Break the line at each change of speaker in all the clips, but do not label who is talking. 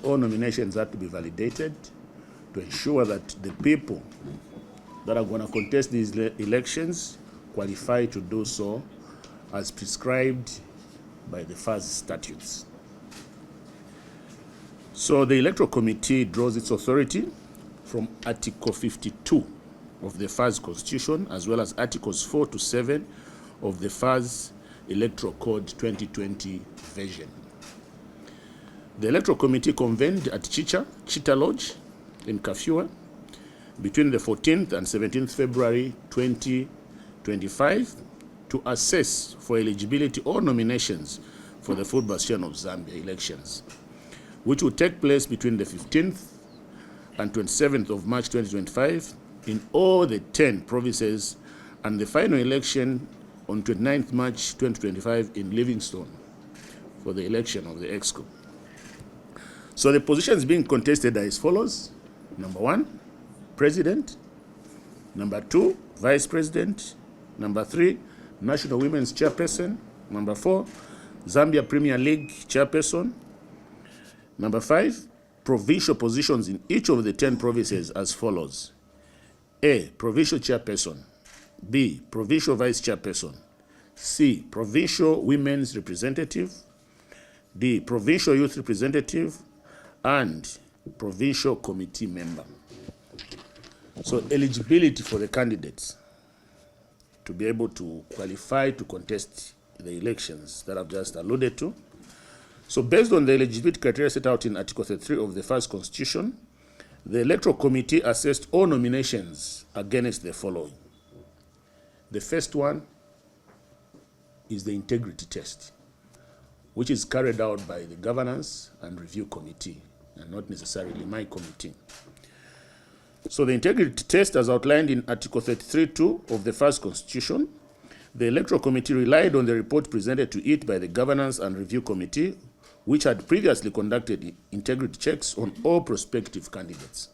all nominations have to be validated to ensure that the people that are going to contest these elections qualify to do so as prescribed by the FAZ statutes. So the Electoral Committee draws its authority from Article 52 of the FAZ Constitution, as well as Articles 4 to 7 of the FAZ Electoral Code 2020 version. The Electoral Committee convened at Chita Lodge in Kafua between the 14th and 17th February 2025 to assess for eligibility or nominations for the Football Association of Zambia elections, which will take place between the 15th and 27th of March 2025 in all the 10 provinces, and the final election on 29th March 2025 in Livingstone for the election of the EXCO. So the positions being contested are as follows. Number 1, President. Number 2, Vice President. Number 3, National Women's Chairperson. Number 4, Zambia Premier League Chairperson. Number 5, provincial positions in each of the 10 provinces as follows. A, Provincial Chairperson. B, Provincial Vice Chairperson. C, Provincial Women's Representative. D, Provincial Youth Representative. And Provincial Committee Member. So eligibility for the candidates to be able to qualify to contest the elections that I've just alluded to. So based on the eligibility criteria set out in Article 33 of the FAZ Constitution, the Electoral Committee assessed all nominations against the following. The first one is the integrity test, which is carried out by the Governance and Review Committee, and not necessarily my committee. So the integrity test, as outlined in Article 33(2) of the FAZ Constitution, the Electoral Committee relied on the report presented to it by the Governance and Review Committee, which had previously conducted integrity checks on all prospective candidates.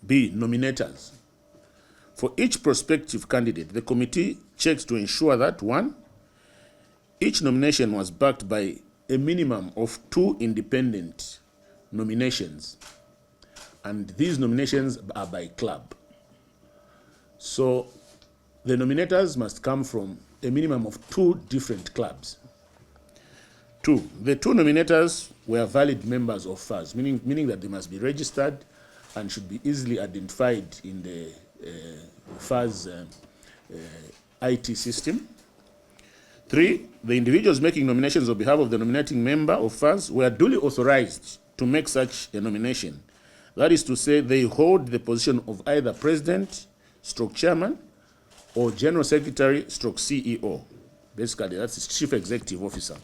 B, nominators. For each prospective candidate, the committee checks to ensure that 1, each nomination was backed by a minimum of 2 independent nominations, and these nominations are by club. So the nominators must come from a minimum of 2 different clubs. 2, the 2 nominators were valid members of FAZ, meaning that they must be registered and should be easily identified in the FAZ IT system. 3, the individuals making nominations on behalf of the nominating member of FAZ were duly authorized to make such a nomination. That is to say, they hold the position of either president, stroke chairman, or general secretary, stroke CEO. Basically, that's the chief executive officer.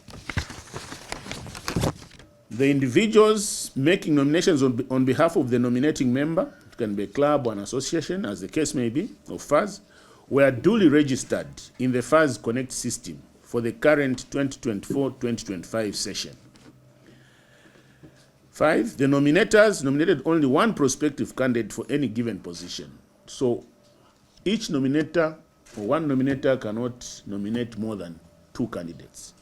The individuals making nominations on behalf of the nominating member, it can be a club or an association, as the case may be, of FAZ, were duly registered in the FAZ Connect system for the current 2024-2025 session. 5, the nominators nominated only 1 prospective candidate for any given position. So each nominator or 1 nominator cannot nominate more than 2 candidates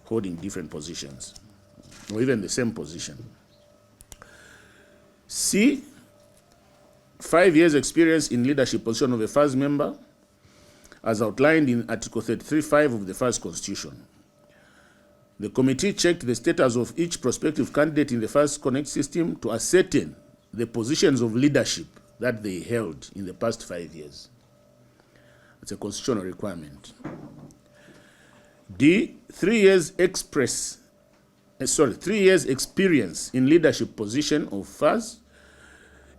holding different positions, or even the same position. C, 5 years experience in leadership position of a FAZ member, as outlined in Article 33(5) of the FAZ Constitution. The committee checked the status of each prospective candidate in the FAZ Connect system to ascertain the positions of leadership that they held in the past 5 years. It's a constitutional requirement. D, 3 years experience in leadership position of FAZ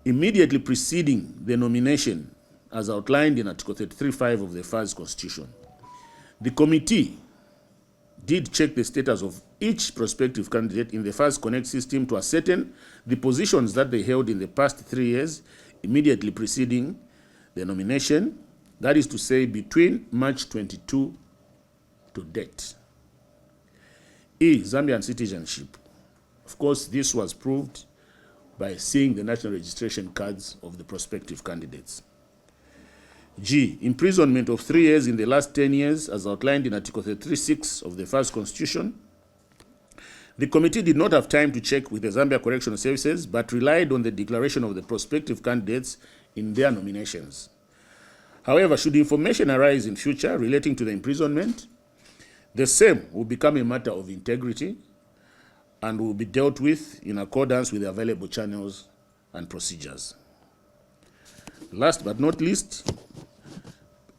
immediately preceding the nomination, as outlined in Article 33(5) of the FAZ Constitution. The committee did check the status of each prospective candidate in the FAZ Connect system to ascertain the positions that they held in the past 3 years immediately preceding the nomination, that is to say, between March 22 to date. E, Zambian citizenship. Of course, this was proved by seeing the national registration cards of the prospective candidates. G, imprisonment of 3 years in the last 10 years, as outlined in Article 33(6) of the FAZ Constitution. The committee did not have time to check with the Zambia Correctional Services, but relied on the declaration of the prospective candidates in their nominations. However, should information arise in future relating to the imprisonment, the same will become a matter of integrity and will be dealt with in accordance with the available channels and procedures. Last but not least,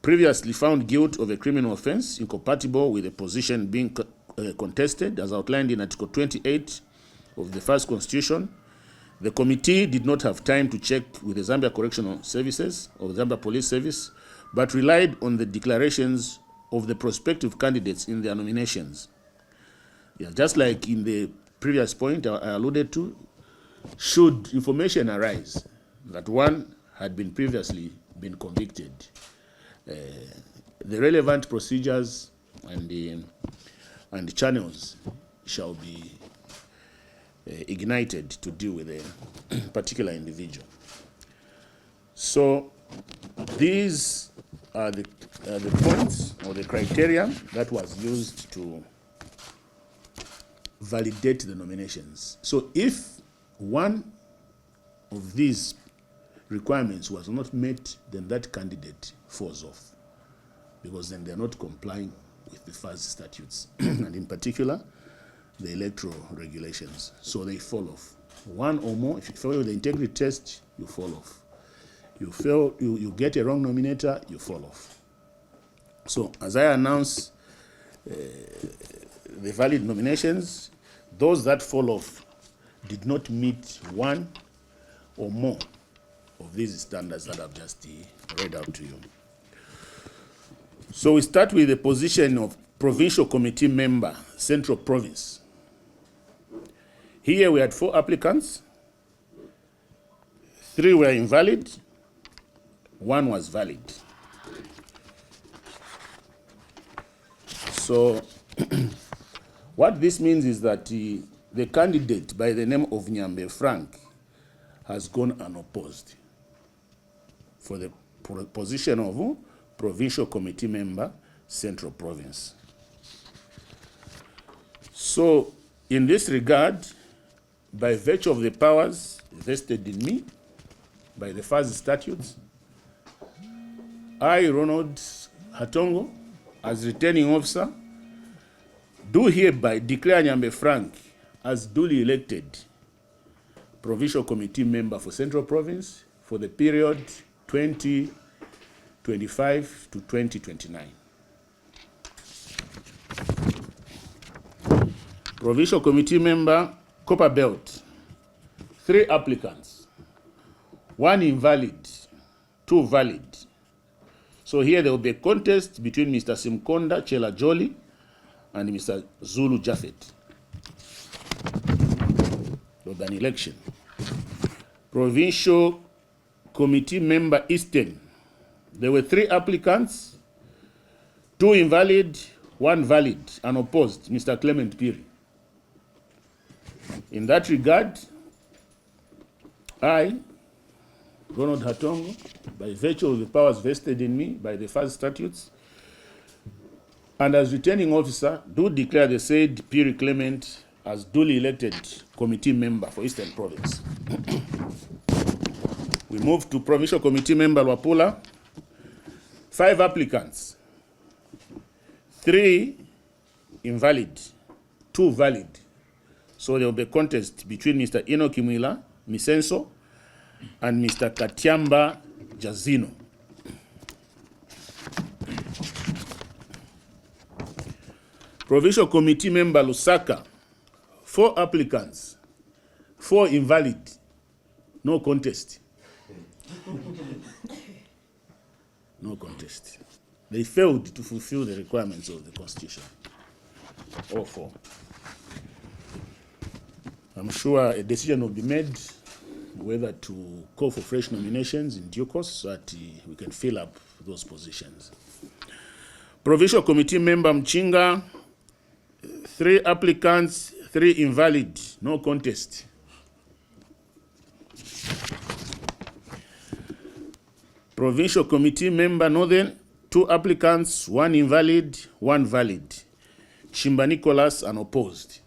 previously found guilt of a criminal offense incompatible with a position being contested, as outlined in Article 28 of the FAZ Constitution, the committee did not have time to check with the Zambia Correctional Services or Zambia Police Service, but relied on the declarations of the prospective candidates in their nominations. Yeah, just like in the previous point I alluded to, should information arise that one had been previously been convicted, the relevant procedures and the channels shall be ignited to deal with a particular individual. So these are the points or the criteria that was used to validate the nominations. So if one of these requirements was not met, then that candidate falls off, because then they're not complying with the FAZ statutes, and in particular, the electoral regulations. So they fall off. One or more, if you fail the integrity test, you fall off. You fail, you get a wrong nominator, you fall off. So as I announce the valid nominations, those that fall off did not meet one or more of these standards that I've just read out to you. So we start with the position of Provincial Committee member, Central Province. Here we had 4 applicants. 3 were invalid, 1 was valid. So what this means is that the candidate by the name of Nyambe Frank has gone unopposed for the position of Provincial Committee member, Central Province. So in this regard, by virtue of the powers vested in me by the FAZ statutes, I, Ronald Hatoongo, as returning officer, do hereby declare Nyambe Frank as duly elected Provincial Committee member for Central Province for the period 2025 to 2029. Provincial Committee member, Copper Belt, 3 applicants, 1 invalid, 2 valid. So here there will be a contest between Mr. Simkonda Chela Jolly and Mr. Zulu Jaffet. There will be an election. Provincial Committee member Eastern, there were 3 applicants, 2 invalid, 1 valid, unopposed, Mr. Clement Piri. In that regard, I, Ronald Hatoongo, by virtue of the powers vested in me by the FAZ statutes, and as returning officer, do declare the said Piri Clement as duly elected committee member for Eastern Province. We move to Provincial Committee member Wapula. 5 applicants, 3 invalid, 2 valid. So there will be a contest between Mr. Ino Kimwila Misenso and Mr. Katiamba Jazino. Provincial Committee member Lusaka, 4 applicants, 4 invalid, no contest. No contest. They failed to fulfill the requirements of the Constitution. All 4. I'm sure a decision will be made whether to call for fresh nominations in due course so that we can fill up those positions. Provincial Committee member Mchinga, 3 applicants, 3 invalid, no contest. Provincial Committee member Northern, 2 applicants, 1 invalid, 1 valid. Chimba Nicholas unopposed.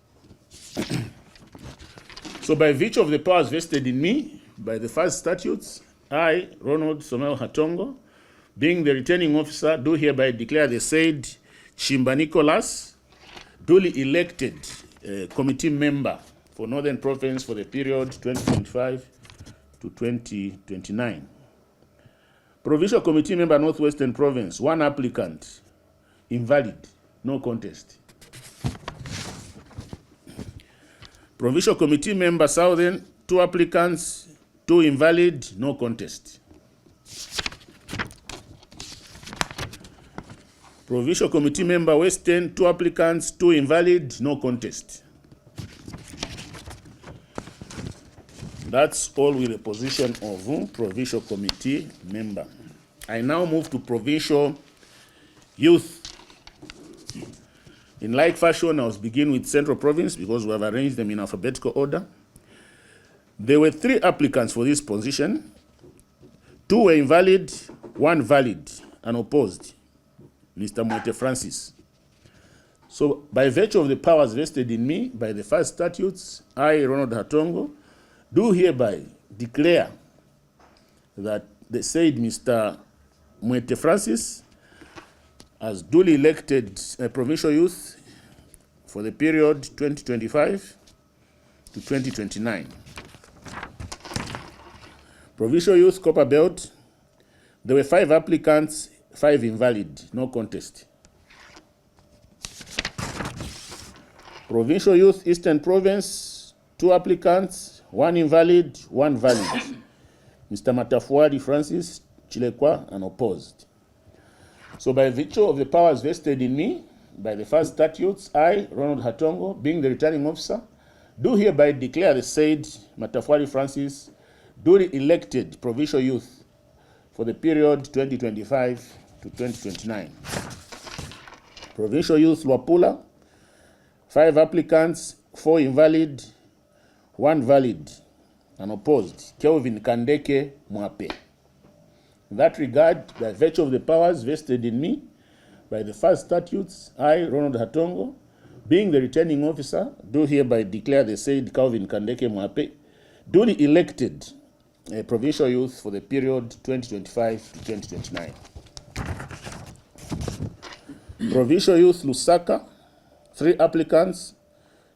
So by virtue of the powers vested in me by the FAZ statutes, I, Ronald Hatoongo, being the returning officer, do hereby declare the said Chimba Nicholas duly elected committee member for Northern Province for the period 2025 to 2029. Provincial Committee member Northwestern Province, 1 applicant, invalid, no contest. Provincial Committee member Southern, 2 applicants, 2 invalid, no contest. Provincial Committee member Western, 2 applicants, 2 invalid, no contest. That's all with the position of Provincial Committee member. I now move to Provincial Youth. In like fashion, I was beginning with Central Province because we have arranged them in alphabetical order. There were 3 applicants for this position. 2 were invalid, 1 valid, and opposed, Mr. Mwete Francis. So, by virtue of the powers vested in me by the FAZ statutes, I, Ronald Hatoongo, do hereby declare that the said Mr. Mwete Francis as duly elected provincial youth for the period 2025 to 2029. Provincial youth copper belt, there were 5 applicants, 5 invalid, no contest. Provincial youth Eastern Province, 2 applicants, 1 invalid, 1 valid. Mr. Matafuari Francis Chilekwa, and opposed. So by virtue of the powers vested in me by the FAZ statutes, I, Ronald Hatoongo, being the returning officer, do hereby declare the said Matafuari Francis duly elected provincial youth for the period 2025 to 2029. Provincial youth Luapula, 5 applicants, 4 invalid, 1 valid, and opposed, Kelvin Kandeke Mwape. In that regard, by virtue of the powers vested in me by the FAZ statutes, I, Ronald Hatoongo, being the returning officer, do hereby declare the said Kelvin Kandeke Mwape duly elected provincial youth for the period 2025 to 2029. Provincial youth Lusaka, 3 applicants,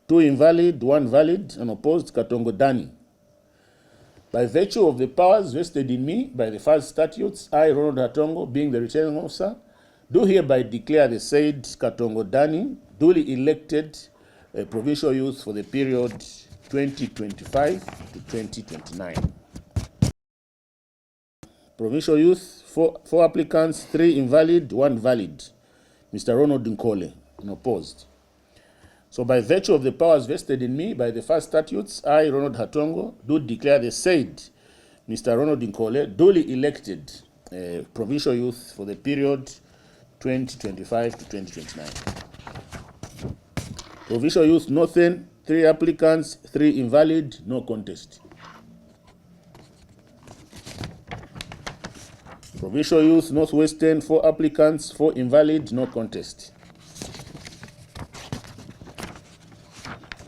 2 invalid, 1 valid, and opposed, Katongo Dani. By virtue of the powers vested in me by the FAZ statutes, I, Ronald Hatoongo, being the returning officer, do hereby declare the said Katongo Dani duly elected provincial youth for the period 2025 to 2029. Provincial youth, 4 applicants, 3 invalid, 1 valid. Mr. Ronald Nkole, unopposed. So by virtue of the powers vested in me by the FAZ statutes, I, Ronald Hatoongo, do declare the said Mr. Ronald Nkole duly elected provincial youth for the period 2025 to 2029. Provincial youth Northern, 3 applicants, 3 invalid, no contest. Provincial youth Northwestern, 4 applicants, 4 invalid, no contest.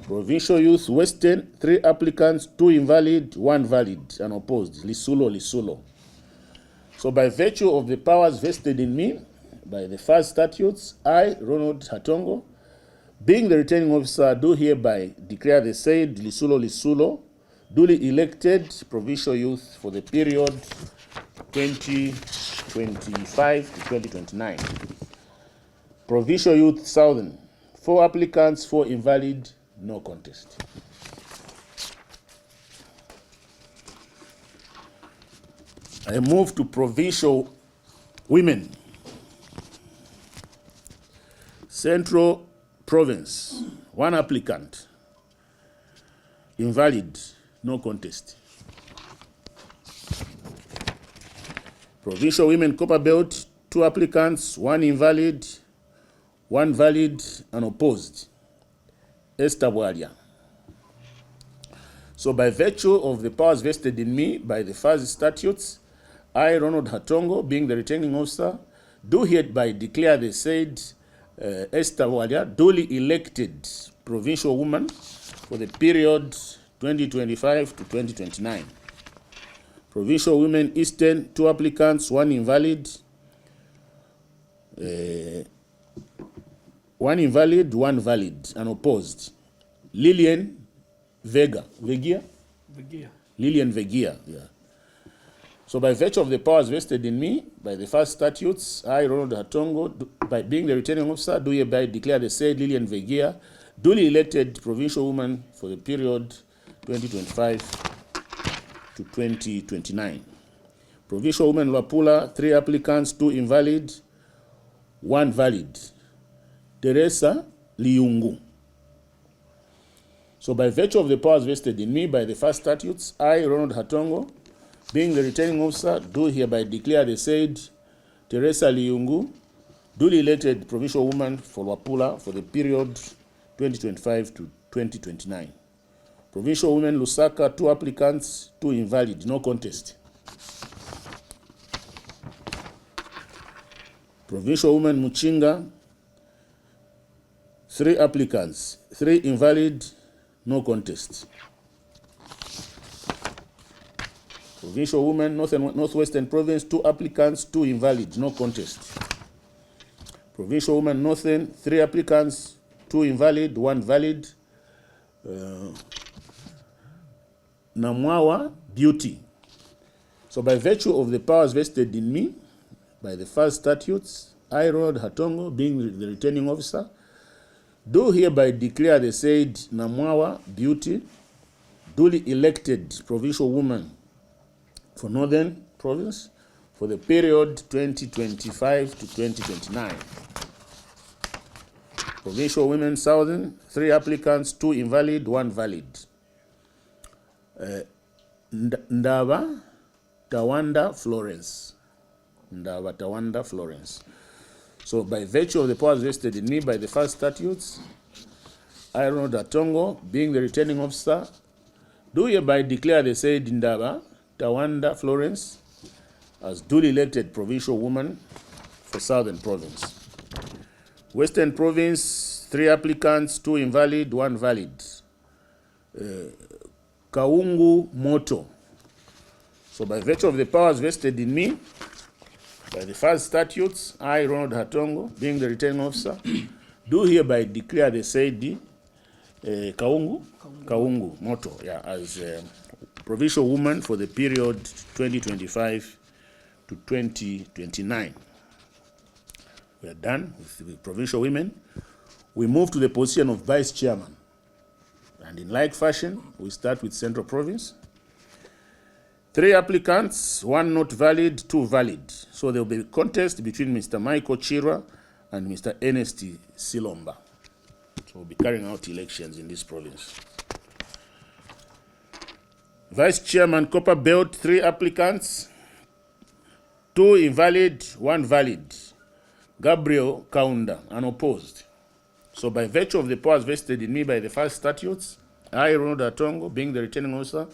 Provincial youth Western, 3 applicants, 2 invalid, 1 valid, and opposed, Lisulo. So by virtue of the powers vested in me by the FAZ statutes, I, Ronald Hatoongo, being the returning officer, do hereby declare the said Lisulo duly elected provincial youth for the period 2025 to 2029. Provincial youth Southern, 4 applicants, 4 invalid, no contest. I move to provincial women. Central Province, 1 applicant, invalid, no contest. Provincial Women Copper Belt, 2 applicants, 1 invalid, 1 valid, and opposed, Esther Bwalia. So by virtue of the powers vested in me by the FAZ statutes, I, Ronald Hatoongo, being the returning officer, do hereby declare the said Esther Bwalia duly elected provincial woman for the period 2025 to 2029. Provincial Women Eastern, 2 applicants, 1 invalid. 1 invalid, 1 valid, unopposed. Lillian Vega. Vegia?
Vegia.
Lillian Vegia, yeah. So by virtue of the powers vested in me, by the FAZ statutes, I, Ronald Hatoongo, by being the returning officer, do hereby declare the said Lillian Vegia duly elected provincial woman for the period 2025 to 2029. Provincial woman Luapula, 3 applicants, 2 invalid, 1 valid. Teresa Liungu. So by virtue of the powers vested in me by the FAZ statutes, I, Ronald Hatoongo, being the returning officer, do hereby declare the said Teresa Liungu duly elected provincial woman for Luapula for the period 2025 to 2029. Provincial women Lusaka, 2 applicants, 2 invalid, no contest. Provincial woman Muchinga, 3 applicants, 3 invalid, no contest. Provincial woman Northwestern Province, 2 applicants, 2 invalid, no contest. Provincial woman Northern, 3 applicants, 2 invalid, 1 valid. Namwawa Beauty. So by virtue of the powers vested in me by the FAZ statutes, I, Ronald Hatoongo, being the returning officer, do hereby declare the said Namwawa Beauty duly elected provincial woman for Northern Province for the period 2025 to 2029. Provincial women Southern, 3 applicants, 2 invalid, 1 valid. Ndaba Tawanda Florence. Ndaba Tawanda Florence. So by virtue of the powers vested in me by the FAZ statutes, I, Ronald Hatoongo, being the returning officer, do hereby declare the said Ndaba Tawanda Florence as duly elected provincial woman for Southern Province. Western Province, 3 applicants, 2 invalid, 1 valid. Kaungu Moto. So by virtue of the powers vested in me by the FAZ statutes, I, Ronald Hatoongo, being the returning officer, do hereby declare the said Kaungu Moto, yeah, as provincial woman for the period 2025 to 2029. We are done with the provincial women. We move to the position of vice chairman. And in like fashion, we start with Central Province. 3 applicants, 1 not valid, 2 valid. So there will be a contest between Mr. Michael Chirwa and Mr. Ernest Silomba. So we'll be carrying out elections in this province. Vice Chairman Copper Belt, 3 applicants, 2 invalid, 1 valid. Gabriel Kaunda, unopposed. So by virtue of the powers vested in me by the FAZ statutes, I, Ronald Hatoongo, being the returning officer,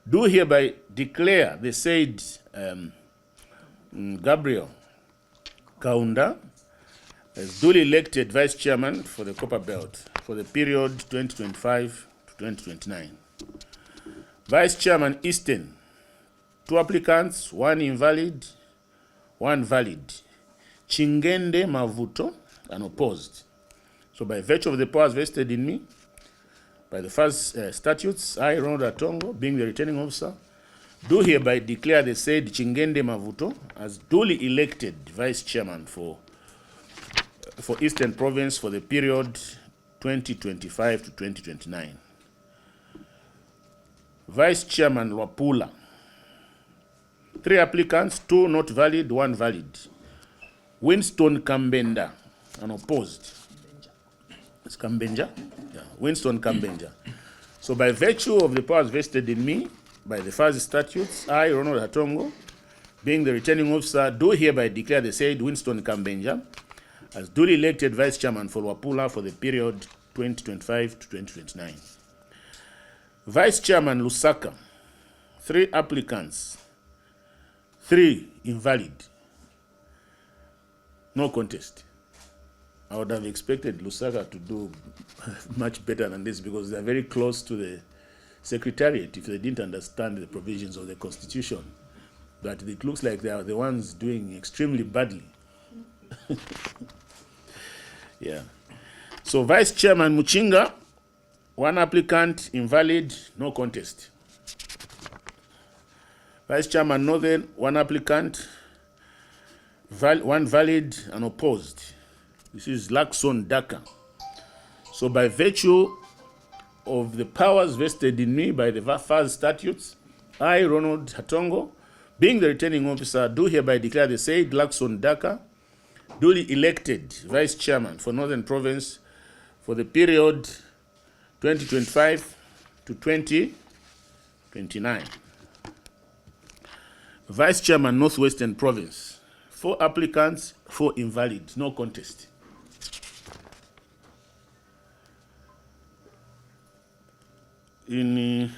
do hereby declare the said Gabriel Kaunda as duly elected vice chairman for the Copper Belt for the period 2025 to 2029. Vice Chairman Eastern, 2 applicants, 1 invalid, 1 valid. Chingende Mavuto, unopposed. So by virtue of the powers vested in me by the FAZ statutes, I, Ronald Hatoongo, being the returning officer, do hereby declare the said Chingende Mavuto as duly elected vice chairman for Eastern Province for the period 2025 to 2029. Vice Chairman Luapula, 3 applicants, 2 not valid, 1 valid. Winston Kambenda, unopposed. It's Kambenja? Yeah, Winston Kambenja. So by virtue of the powers vested in me by the FAZ statutes, I, Ronald Hatoongo, being the returning officer, do hereby declare the said Winston Kambenja as duly elected vice chairman for Luapula for the period 2025 to 2029. Vice Chairman Lusaka, 3 applicants, 3 invalid, no contest. I would have expected Lusaka to do much better than this because they're very close to the Secretariat if they didn't understand the provisions of the Constitution. But it looks like they are the ones doing extremely badly. Yeah. So Vice Chairman Muchinga, one applicant, invalid, no contest. Vice Chairman Northern, one applicant, one valid and opposed. This is Lakson Daka. So by virtue of the powers vested in me by the FAZ statutes, I, Ronald Hatoongo, being the returning officer, do hereby declare the said Lakson Daka duly elected Vice Chairman for Northern Province for the period 2025 to 2029. Vice Chairman Northwestern Province, 4 applicants, 4 invalid, no contest. This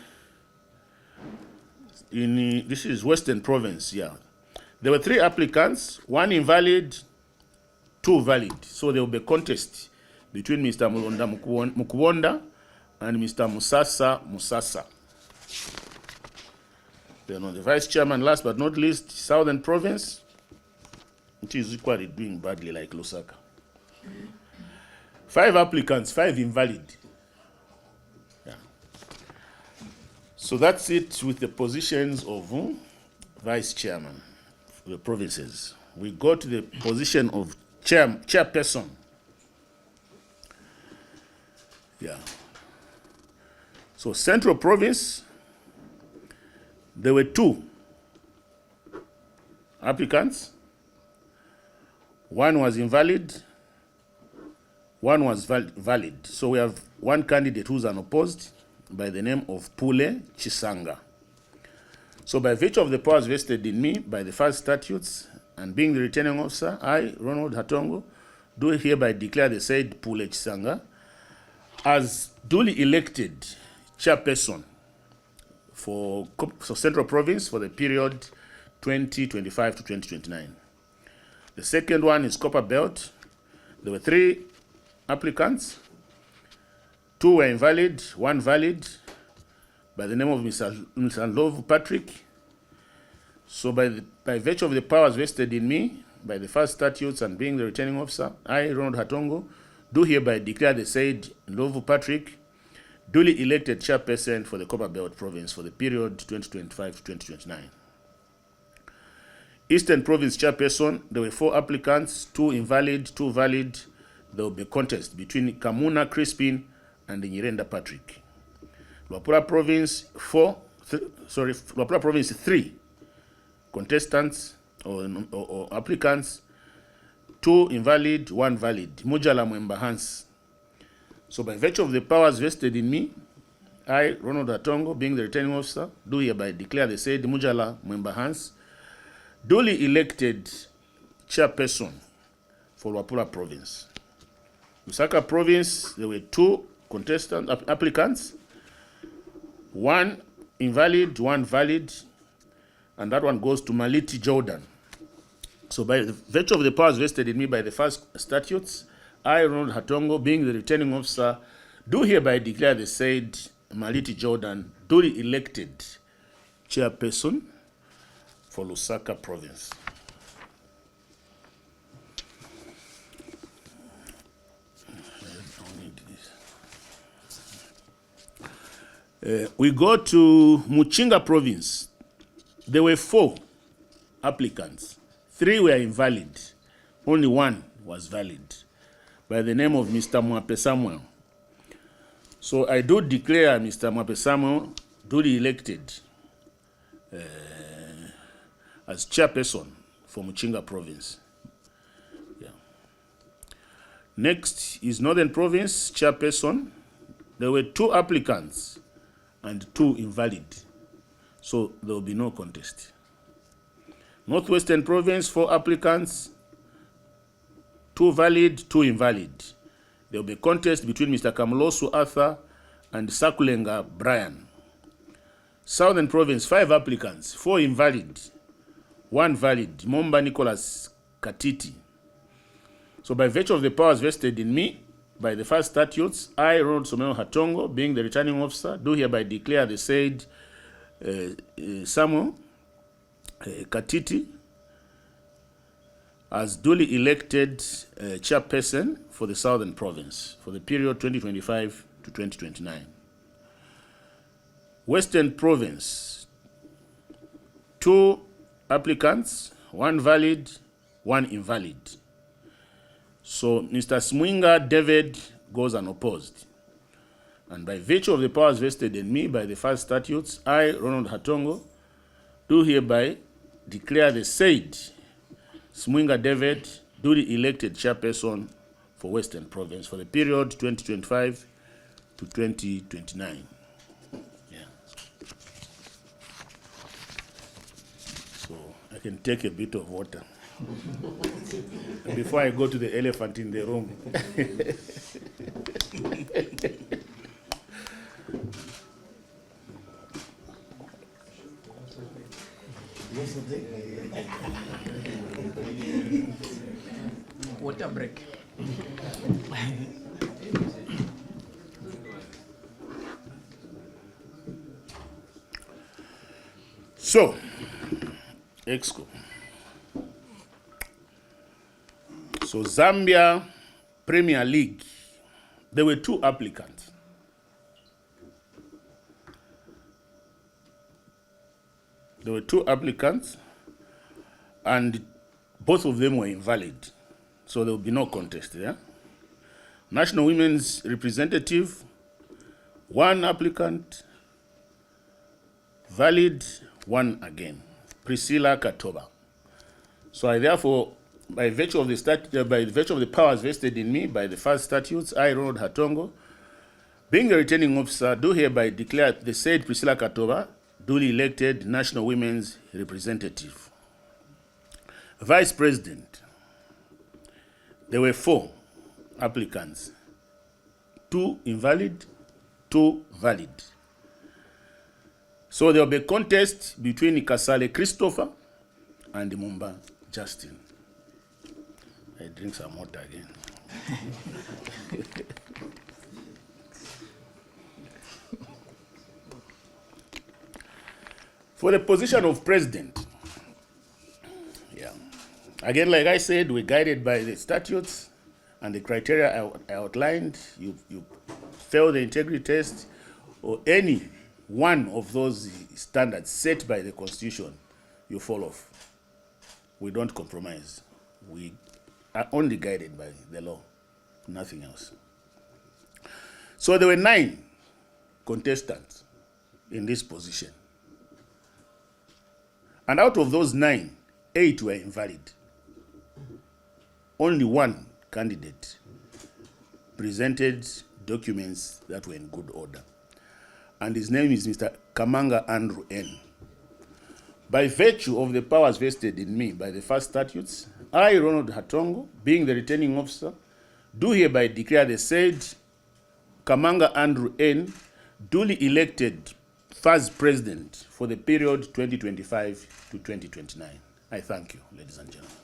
is Western Province, yeah. There were 3 applicants, 1 invalid, 2 valid. So there will be a contest between Mr. Mulonda Mukwonda and Mr. Musasa. Then on the Vice Chairman, last but not least, Southern Province, which is equally doing badly like Lusaka. 5 applicants, 5 invalid. Yeah. So that's it with the positions of Vice Chairman for the provinces. We go to the position of chairperson. Yeah. So Central Province, there were 2 applicants. 1 was invalid, 1 was valid. So we have 1 candidate who's unopposed by the name of Pule Chisanga. So by virtue of the powers vested in me by the FAZ statutes and being the returning officer, I, Ronald Hatoongo, do hereby declare the said Pule Chisanga as duly elected chairperson for Central Province for the period 2025 to 2029. The second one is Copper Belt. There were 3 applicants. 2 were invalid, 1 valid, by the name of Mr. Love Patrick. So by virtue of the powers vested in me by the FAZ statutes and being the returning officer, I, Ronald Hatoongo, do hereby declare the said Love Patrick duly elected chairperson for the Copper Belt Province for the period 2025 to 2029. Eastern Province chairperson, there were 4 applicants, 2 invalid, 2 valid. There will be a contest between Kamuna Crispin and Nyirenda Patrick. Luapula Province, 3 contestants or applicants, 2 invalid, 1 valid. Mujala Mwemba Hans. So by virtue of the powers vested in me, I, Ronald Hatoongo, being the returning officer, do hereby declare the said Mujala Mwemba Hans duly elected chairperson for Luapula Province. Lusaka Province, there were 2 applicants, 1 invalid, 1 valid, and that one goes to Maliti Jordan. So by the virtue of the powers vested in me by the FAZ statutes, I, Ronald Hatoongo, being the returning officer, do hereby declare the said Maliti Jordan duly elected chairperson for Lusaka Province. We go to Muchinga Province. There were 4 applicants. 3 were invalid. Only 1 was valid, by the name of Mr. Mwape Samuel. So I do declare Mr. Mwape Samuel duly elected as chairperson for Muchinga Province. Yeah. Next is Northern Province chairperson. There were 2 applicants and 2 invalid. So there will be no contest. Northwestern Province, 4 applicants, 2 valid, 2 invalid. There will be a contest between Mr. Kamlosu Arthur and Sakulenga Brian. Southern Province, 5 applicants, 4 invalid, 1 valid. Momba Nicholas Katiti. So So by virtue of the powers vested in me by the FAZ statutes, I, Ronald Hatoongo, being the returning officer, do hereby declare the said Samuel Katiti as duly elected chairperson for the Southern Province for the period 2025 to 2029. Western Province, 2 applicants, 1 valid, 1 invalid. So Mr. Smwinga David goes unopposed. And by virtue of the powers vested in me by the FAZ statutes, I, Ronald Hatoongo, do hereby declare the said Smwinga David duly elected chairperson for Western Province for the period 2025 to 2029. Yeah. So I can take a bit of water before I go to the elephant in the room.
Water break.
So, Exco. So Zambia Premier League, there were 2 applicants. There were 2 applicants, and both of them were invalid. So there will be no contest there. National Women's Representative, 1 applicant, valid, 1 again. Priscilla Katoba. So I therefore, by virtue of the powers vested in me by the FAZ statutes, I, Ronald Hatoongo, being the returning officer, do hereby declare the said Priscilla Katoba duly elected National Women's Representative. Vice President, there were 4 applicants, 2 invalid, 2 valid. So there will be a contest between Kasale Christopher and Mumba Justin. I drink some water again. For the position of president, again, like I said, we're guided by the statutes and the criteria I outlined. You fail the integrity test or any one of those standards set by the Constitution, you fall off. We don't compromise. We are only guided by the law, nothing else. So there were 9 contestants in this position. And out of those 9, 8 were invalid. Only 1 candidate presented documents that were in good order. And his name is Mr. Kamanga Andrew N. By virtue of the powers vested in me by the FAZ statutes, I, Ronald Hatoongo, being the returning officer, do hereby declare the said Kamanga Andrew N. duly elected FAZ president for the period 2025 to 2029. I thank you, ladies and gentlemen.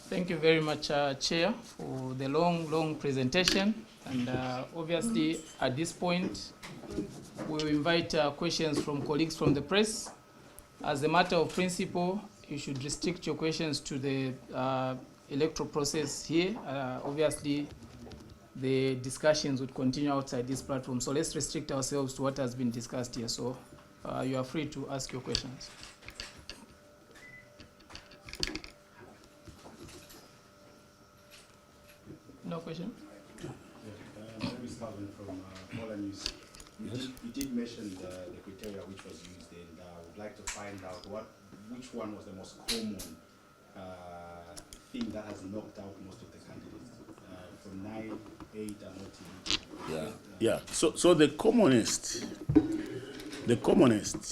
Thank you very much, Chair, for the long presentation. And obviously, at this point, we will invite questions from colleagues from the press. As a matter of principle, you should restrict your questions to the electoral process here. Obviously, the discussions would continue outside this platform. So let's restrict ourselves to what has been discussed here. So you are free to ask your questions. No question?
My name is Calvin from Polar News. You did mention the criteria which was used, and I would like to find out which one was the most common thing that has knocked out most of the candidates. From 9, 8, and not 10.
Yeah. So the commonest,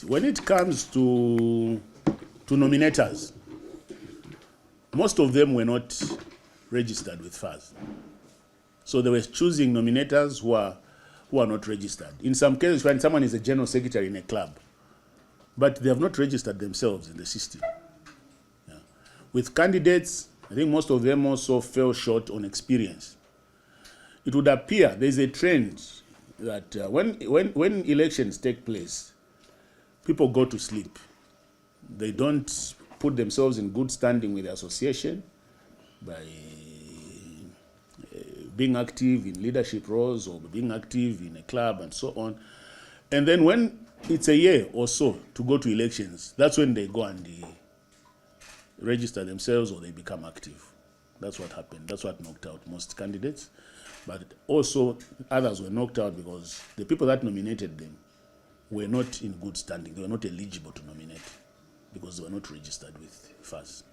when it comes to nominators, most of them were not registered with FAZ. So they were choosing nominators who are not registered. In some cases, when someone is a general secretary in a club, but they have not registered themselves in the system. Yeah. With candidates, I think most of them also fell short on experience. It would appear there's a trend that when elections take place, people go to sleep. They don't put themselves in good standing with the association by being active in leadership roles or being active in a club and so on. And then when it's a year or so to go to elections, that's when they go and register themselves or they become active. That's what happened. That's what knocked out most candidates. But also others were knocked out because the people that nominated them were not in good standing. They were not eligible to nominate because they were not registered with FAZ.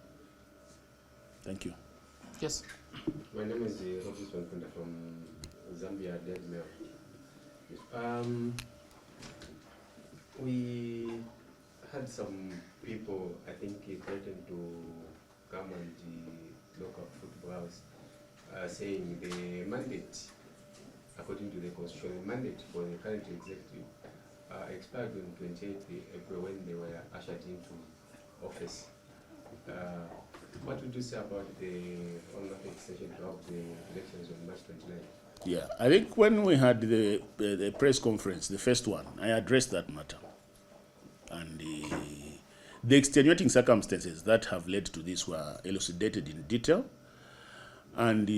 Thank you.
Yes.
My name is Robinson Kunda from Zambia Daily Mail. We had some people, I think, threatened to come and lock up Football House, saying the mandate, according to the constitution, the mandate for the current executive expired on 28th April when they were ushered into office. What would you say about the on-off extension to have the elections on March 29th?
Yeah, I think when we had the press conference, the first one, I addressed that matter. And the extenuating circumstances that have led to this were elucidated in detail. And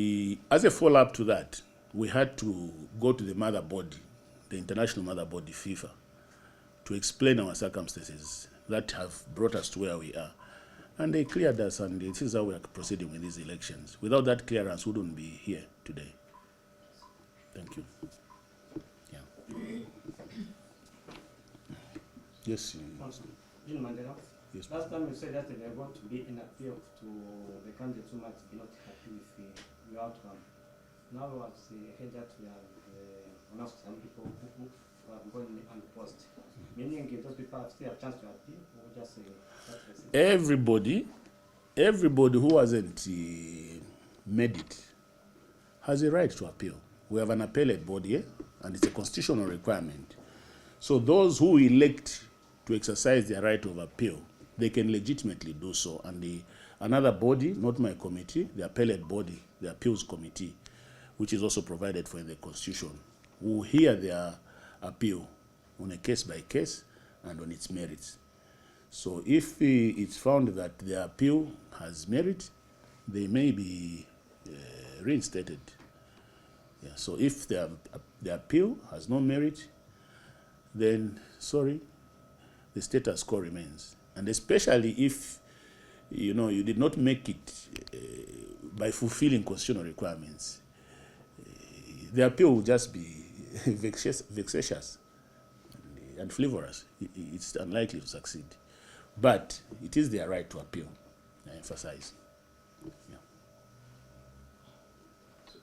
as a follow-up to that, we had to go to the mother body, the international mother body, FIFA, to explain our circumstances that have brought us to where we are. And they cleared us, and this is how we are proceeding with these elections. Without that clearance, we wouldn't be here today. Thank you. Yeah. Yes.
Jim Mandela.
Yes.
Last time you said that there are going to be an appeal to the candidates who might be not happy with the outcome. Now I've heard that we have announced some people who have gone unopposed. Meaning those people have still a chance to appeal, or just
everybody who hasn't made it has a right to appeal. We have an appellate body here, and it's a constitutional requirement. So those who elect to exercise their right of appeal, they can legitimately do so. And another body, not my committee, the appellate body, the appeals committee, which is also provided for in the constitution, will hear their appeal on a case by case and on its merits. So if it's found that the appeal has merit, they may be reinstated. Yeah, so if the appeal has no merit, then sorry, the status quo remains. And especially if you did not make it by fulfilling constitutional requirements, the appeal will just be vexatious and frivolous. It's unlikely to succeed. But it is their right to appeal, I emphasize. Yeah.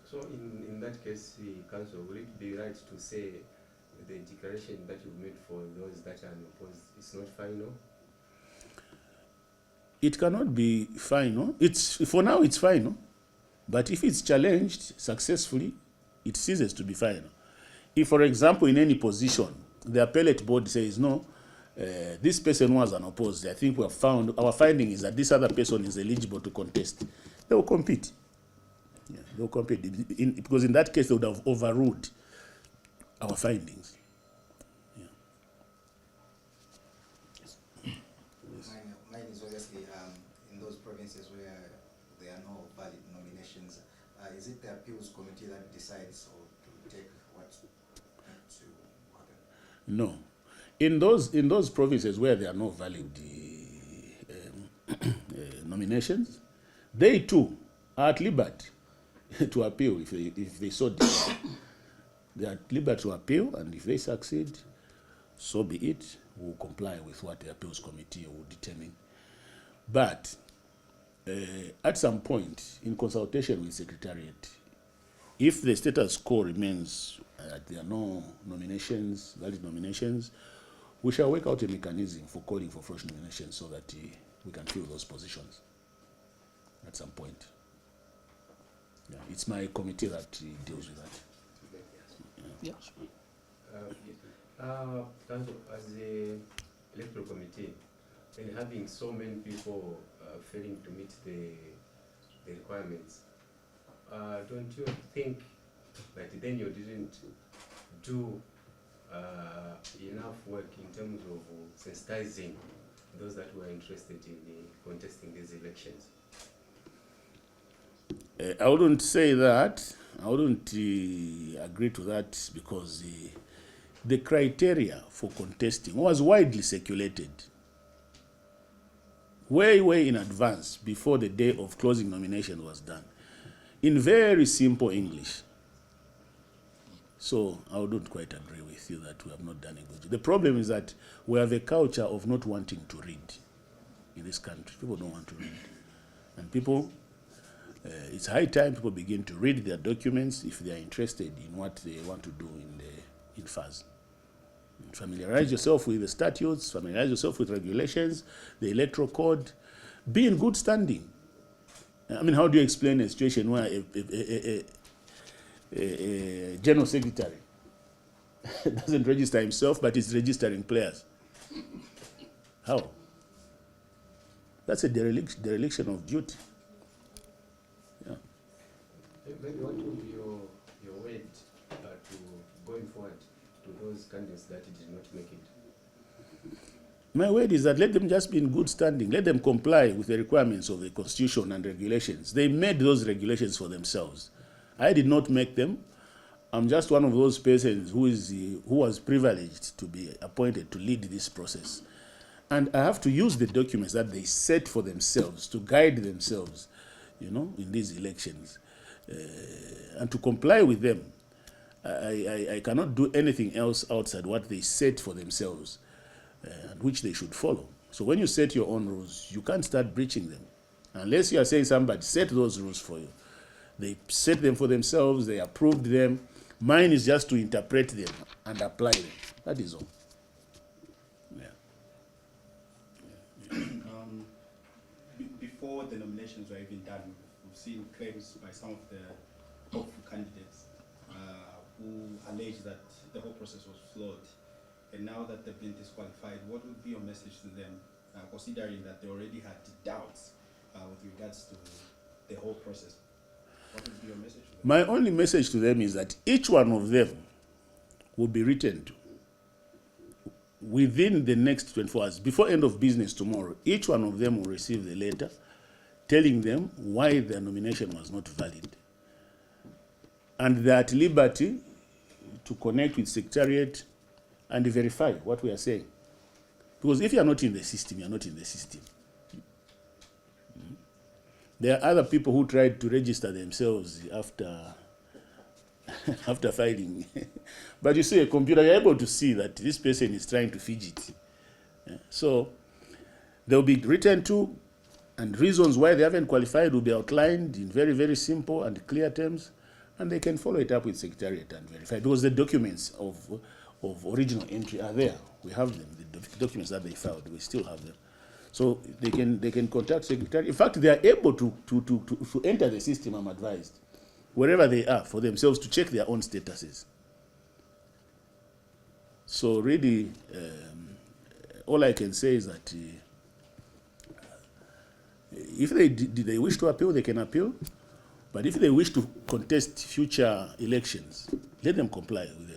So in that case, Council, would it be right to say the declaration that you made for those that are unopposed is not final?
It cannot be final. For now it's final. But if it's challenged successfully, it ceases to be final. If, for example, in any position, the appellate board says, no, this person was unopposed, I think our finding is that this other person is eligible to contest, they will compete. Yeah, they will compete. Because in that case, they would have overruled our findings. Yeah.
Mine is obviously in those provinces where there are no valid nominations. Is it the appeals committee that decides or to take what to happen?
No. In those provinces where there are no valid nominations, they too are at liberty to appeal if they so desire. They are at liberty to appeal, and if they succeed, so be it. We'll comply with what the appeals committee will determine. But at some point, in consultation with Secretariat, if the status quo remains that there are no nominations, valid nominations, we shall work out a mechanism for calling for fresh nominations so that we can fill those positions at some point. Yeah, it's my committee that deals with that.
Yeah.
Council, as the Electoral Committee, and having so many people failing to meet the the requirements, don't you think that then you didn't do enough work in terms of sensitizing those that were interested in contesting these elections?
I wouldn't say that. I wouldn't agree to that because the criteria for contesting was widely circulated way in advance before the day of closing nomination was done in very simple English. So I wouldn't quite agree with you that we have not done a good job. The problem is that we have a culture of not wanting to read in this country. People don't want to read. And people, it's high time people begin to read their documents if they are interested in what they want to do in FAZ. Familiarize yourself with the statutes, familiarize yourself with regulations, the electoral code. Be in good standing. I mean, how do you explain a situation where a general secretary doesn't register himself, but is registering players? How? That's a dereliction of duty. Yeah.
Maybe what will be your word to going forward to those candidates that did not make it?
My word is that let them just be in good standing. Let them comply with the requirements of the Constitution and regulations. They made those regulations for themselves. I did not make them. I'm just one of those persons who was privileged to be appointed to lead this process. And I have to use the documents that they set for themselves to guide themselves, in these elections, and to comply with them. I cannot do anything else outside what they set for themselves, and which they should follow. So when you set your own rules, you can't start breaching them. Unless you are saying somebody set those rules for you. They set them for themselves, they approved them. Mine is just to interpret them and apply them. That is all.
Before the nominations were even done, we've seen claims by some of the hopeful candidates who allege that the whole process was flawed. And now that they've been disqualified, what would be your message to them, considering that they already had doubts with regards to the whole process? What would be your message to them?
My only message to them is that each one of them will be written to within the next 24 hours. Before end of business tomorrow, each one of them will receive the letter telling them why their nomination was not valid. And they're at liberty to connect with Secretariat and verify what we are saying. Because if you are not in the system, you are not in the system. There are other people who tried to register themselves after filing. But you see a computer, you're able to see that this person is trying to fidget. So they'll be written to, and reasons why they haven't qualified will be outlined in very, very simple and clear terms, and they can follow it up with Secretariat and verify, because the documents of original entry are there. We have them, the documents that they filed, we still have them. So they can contact Secretariat. In fact, they are able to enter the system, I'm advised, wherever they are, for themselves to check their own statuses. So really, all I can say is that if they wish to appeal, they can appeal. But if they wish to contest future elections, let them comply with